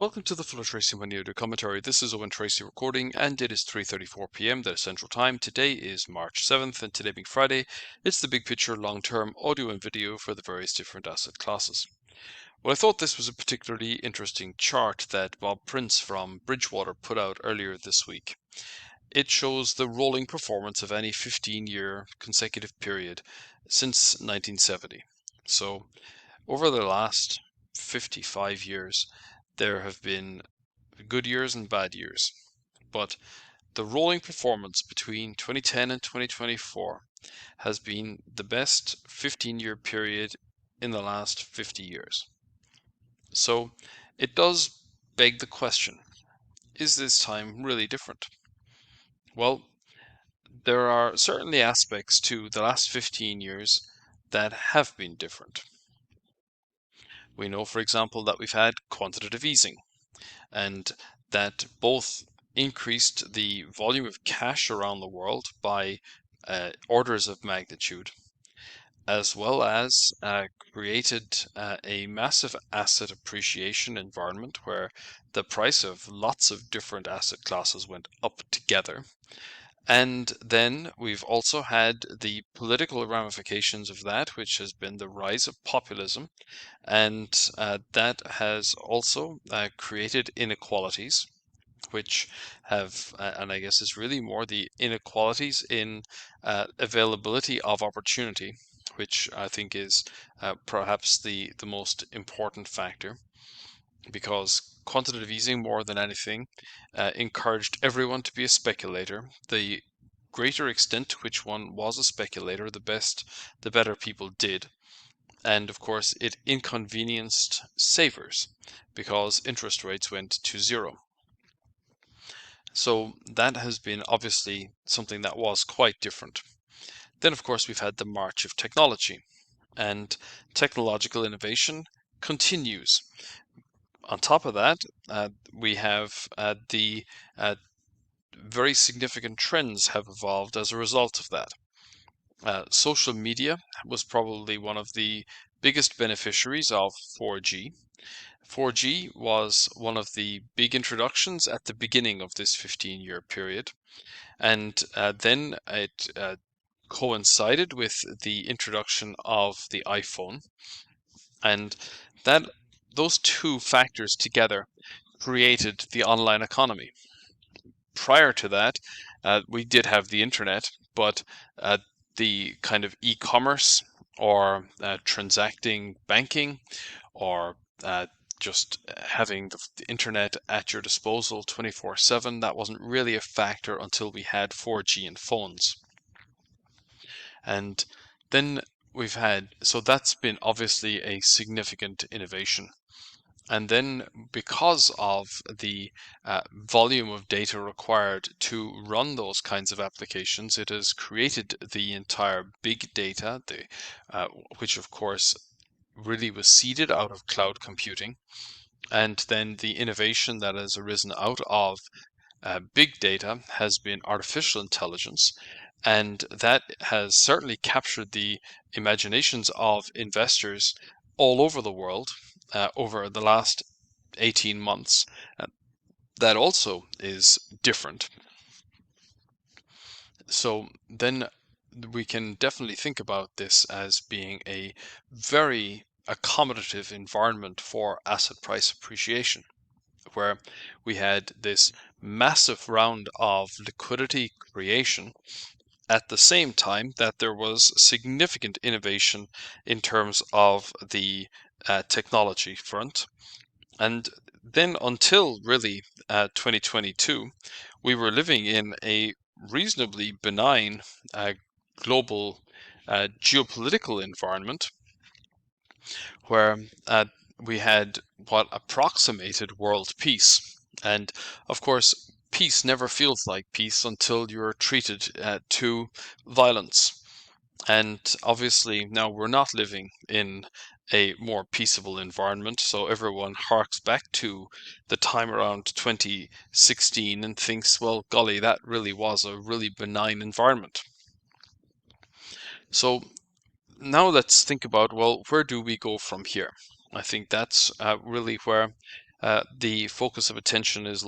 Welcome to the Full of Tracy Money Audio Commentary. This is Owen Tracy recording, and it is 3:34 p.m. that is Central Time. Today is March 7th, and today being Friday, it's the big picture, long-term audio and video for the various different asset classes. Well, I thought this was a particularly interesting chart that Bob Prince from Bridgewater put out earlier this week. It shows the rolling performance of any 15-year consecutive period since 1970. So, over the last 55 years, there have been good years and bad years, but the rolling performance between 2010 and 2024 has been the best 15-year period in the last 50 years. So it does beg the question, is this time really different? Well, there are certainly aspects to the last 15 years that have been different. We know, for example, that we've had quantitative easing, and that both increased the volume of cash around the world by orders of magnitude, as well as created a massive asset appreciation environment where the price of lots of different asset classes went up together. And then we've also had the political ramifications of that, which has been the rise of populism, and that has also created inequalities, which have, and I guess is really more the inequalities in availability of opportunity, which I think is perhaps the most important factor, because quantitative easing, more than anything, encouraged everyone to be a speculator. The greater extent to which one was a speculator, the better people did. And of course, it inconvenienced savers because interest rates went to zero. So that has been obviously something that was quite different. Then, of course, we've had the march of technology, and technological innovation continues. On top of that, we have the very significant trends have evolved as a result of that. Social media was probably one of the biggest beneficiaries of 4G. 4G was one of the big introductions at the beginning of this 15-year period, and then it coincided with the introduction of the iPhone, and that those two factors together created the online economy. Prior to that, we did have the internet, but the kind of e-commerce or transacting banking or just having the internet at your disposal 24/7, that wasn't really a factor until we had 4G and phones. And then we've had, so that's been obviously a significant innovation. And then because of the volume of data required to run those kinds of applications, it has created the entire big data, which of course really was seeded out of cloud computing. And then the innovation that has arisen out of big data has been artificial intelligence. And that has certainly captured the imaginations of investors all over the world over the last 18 months. That also is different. So then we can definitely think about this as being a very accommodative environment for asset price appreciation, where we had this massive round of liquidity creation at the same time that there was significant innovation in terms of the technology front. And then until really 2022, we were living in a reasonably benign global geopolitical environment where we had what approximated world peace. And of course, peace never feels like peace until you're treated to violence. And obviously, now we're not living in a more peaceable environment, so everyone harks back to the time around 2016 and thinks, well, golly, that really was a really benign environment. So now let's think about, well, where do we go from here? I think that's really where the focus of attention is